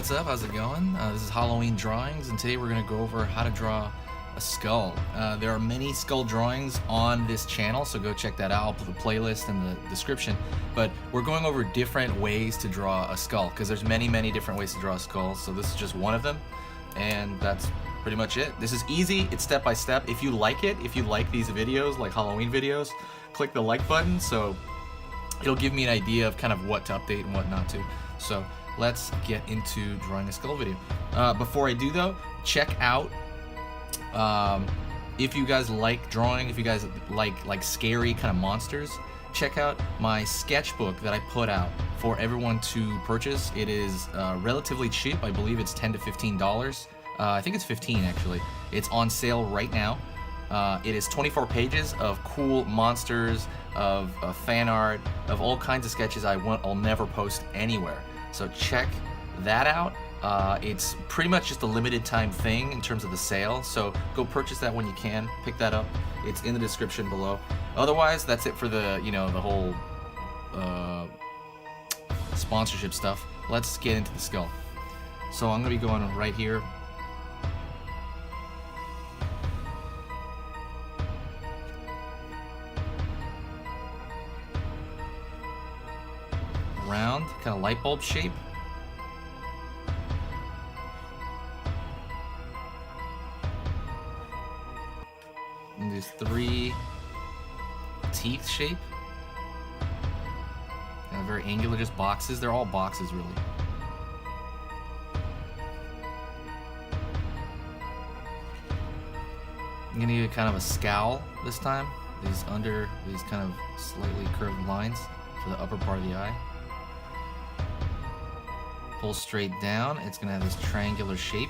what's up? How's it going? This is Halloween Drawings, and today we're going to go over how to draw a skull. There are many skull drawings on this channel, so go check that out. I'll put the playlist in the description. But we're going over different ways to draw a skull, because there's many different ways to draw a skull, so this is just one of them, and that's pretty much it. This is easy, it's step by step. If you like it, if you like these videos, like Halloween videos, click the like button, so it'll give me an idea of kind of what to update and what not to. So let's get into drawing a skull video. Before I do though, check out, if you guys like drawing, if you guys like scary kind of monsters, check out my sketchbook that I put out for everyone to purchase. It is relatively cheap. I believe it's $10 to $15. I think it's 15 actually. It's on sale right now. It is 24 pages of cool monsters, of fan art, of all kinds of sketches I'll never post anywhere. So check that out. It's pretty much just a limited time thing in terms of the sale, so go purchase that when you can. Pick that up. It's in the description below. Otherwise, that's it for the the whole sponsorship stuff. Let's get into the skull. So I'm gonna be going right here. Round, kind of light bulb shape. And these 3 teeth shape. Kind of very angular, just boxes. They're all boxes, really. I'm gonna do kind of a scowl this time. These kind of slightly curved lines for the upper part of the eye. Pull straight down, it's gonna have this triangular shape.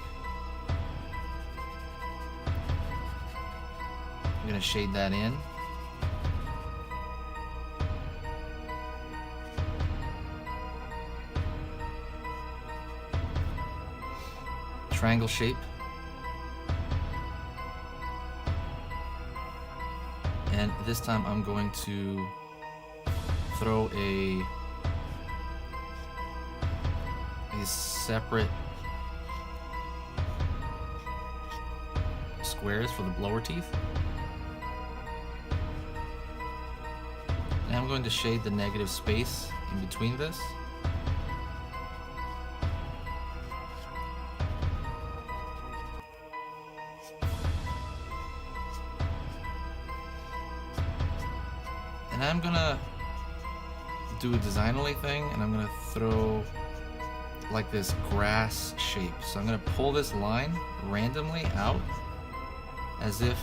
I'm gonna shade that in. Triangle shape. And this time I'm going to throw these separate squares for the lower teeth. And I'm going to shade the negative space in between this. And I'm gonna do a designerly thing, and I'm gonna throw like this grass shape. So I'm gonna pull this line randomly out as if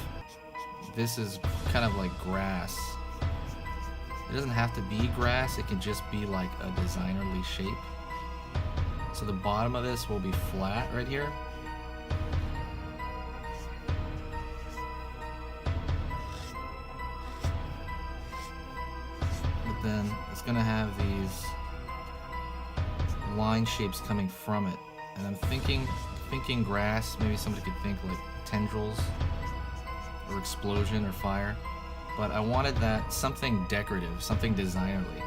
this is kind of like grass. It doesn't have to be grass, it can just be like a designerly shape. So the bottom of this will be flat right here. But then it's gonna have these line shapes coming from it, and I'm thinking grass. Maybe somebody could think like tendrils or explosion or fire, but I wanted that something decorative, something designerly,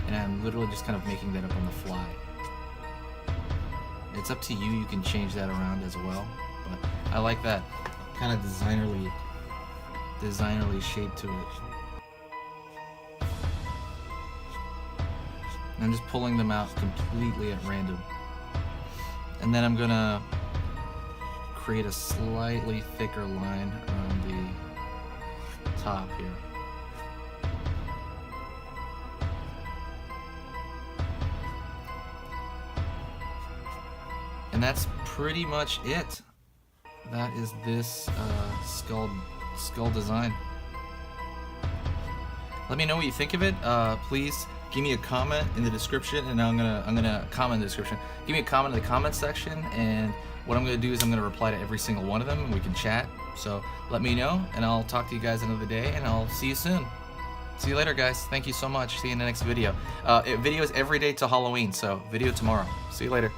and I'm literally just kind of making that up on the fly. It's up to you, you can change that around as well, but I like that kind of designerly shape to it. I'm just pulling them out completely at random. And then I'm gonna create a slightly thicker line around the top here. And that's pretty much it. That is this skull design. Let me know what you think of it. Please give me a comment in the description, and I'm gonna comment in the description. Give me a comment in the comment section, and what I'm gonna do is I'm gonna reply to every single one of them, and we can chat. So let me know, and I'll talk to you guys another day, and I'll see you soon. See you later, guys. Thank you so much. See you in the next video. Video is every day till Halloween, so video tomorrow. See you later.